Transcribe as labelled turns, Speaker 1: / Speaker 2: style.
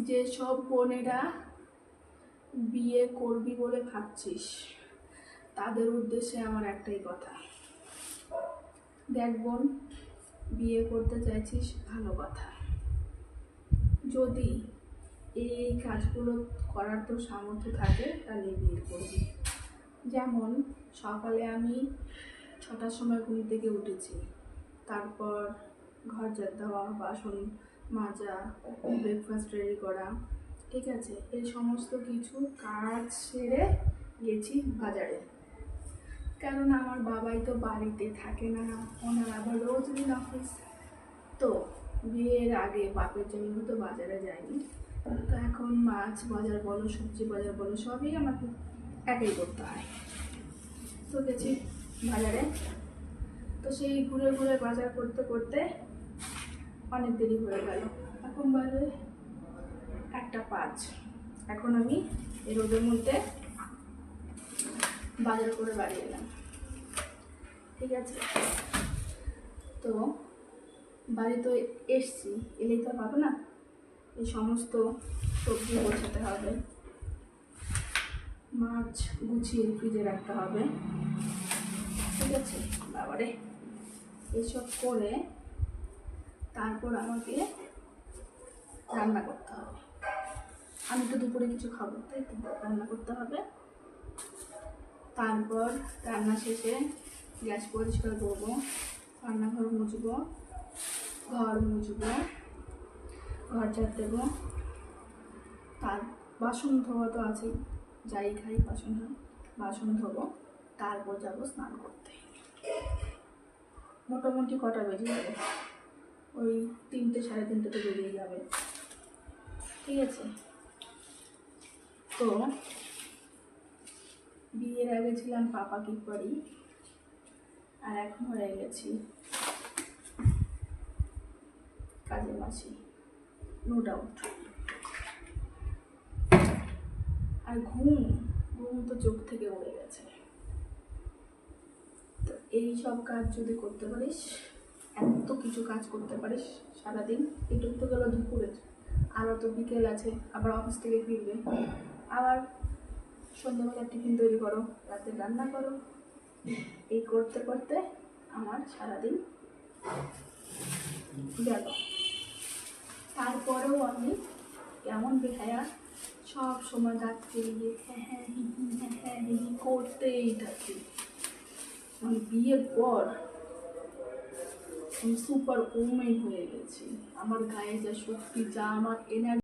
Speaker 1: যে সব বোনেরা বিয়ে করবি বলে ভাবছিস, তাদের উদ্দেশ্যে আমার একটাই কথা। দেখ বোন, বিয়ে করতে চাইছিস ভালো কথা, যদি এই কাজগুলো করার তোর সামর্থ্য থাকে তাহলে বিয়ে করবি। যেমন সকালে আমি 6টার সময় ঘুম থেকে উঠেছি, তারপর ঘর ঝাড় দেওয়া, বাসন মাজা, ব্রেকফাস্ট রেডি করা, ঠিক আছে, এই সমস্ত কিছু কাজ সেরে গেছি বাজারে। কেননা আমার বাবাই তো বাড়িতে থাকে না, ওনার আবার রোজ দিন অফিস। তো বিয়ের আগে বাপের জন্য তো বাজারে যায়নি, তো এখন মাছ বাজার বলো, সবজি বাজার বলো, সবই আমাকে একাই করতে হয়। তো গেছি বাজারে, তো সেই ঘুরে ঘুরে বাজার করতে করতে অনেক দেরি হয়ে গেল। এখন বাজে 1:05। এখন আমি এই রোদের মধ্যে বাজার করে বাড়ি এলাম, ঠিক আছে। তো বাড়ি তো এসছি, এলেই তো পাবো না, এই সমস্ত সবজি গোছাতে হবে, মাছ গুছিয়ে ফ্রিজে রাখতে হবে, ঠিক আছে। বাবারে, এসব করে তারপর আমাকে রান্না করতে হবে। আমি তো দুপুরে কিছু খাবো, তাই তো রান্না করতে হবে। তারপর রান্না শেষে গ্যাস পরিষ্কার করবো, রান্নাঘর মুছবো, ঘর মুছবো, ঘর ঝাড় দেবো, তার বাসন ধোয়া তো আছে, যাই খাই বাসন ধোবো, তারপর যাবো স্নান করতে। মোটামুটি কটা বেজে যাবে, ওই 3টে সাড়ে 3টেতে বেরিয়ে যাবে, ঠিক আছে। তো বিয়ের আগে ছিলাম পাপা কি করি, আর এখন হয়ে গেছি কাজের মাসি, নো ডাউট। আর ঘুম তো চোখ থেকে উড়ে গেছে। তো এই সব কাজ যদি করতে পারিস, এত কিছু কাজ করতে পারিস সারাদিন, একটু তো গেল দুপুরে, আরও তো বিকেল আছে, আবার অফিস থেকে ফিরবে, আবার সন্ধ্যাবেলা টিফিন তৈরি করো, রাতে রান্না করো, এই করতে করতে আমার সারাদিন গেল। তারপরেও আমি কেমন বেহায়া, সব সময় দাঁত কেলিয়ে হ্যাঁ হ্যাঁ করতেই থাকি। মানে বিয়ের পর আমি সুপার ওমেন হয়ে গেছি। আমার গায়ে যা শক্তি, যা আমার এনার্জি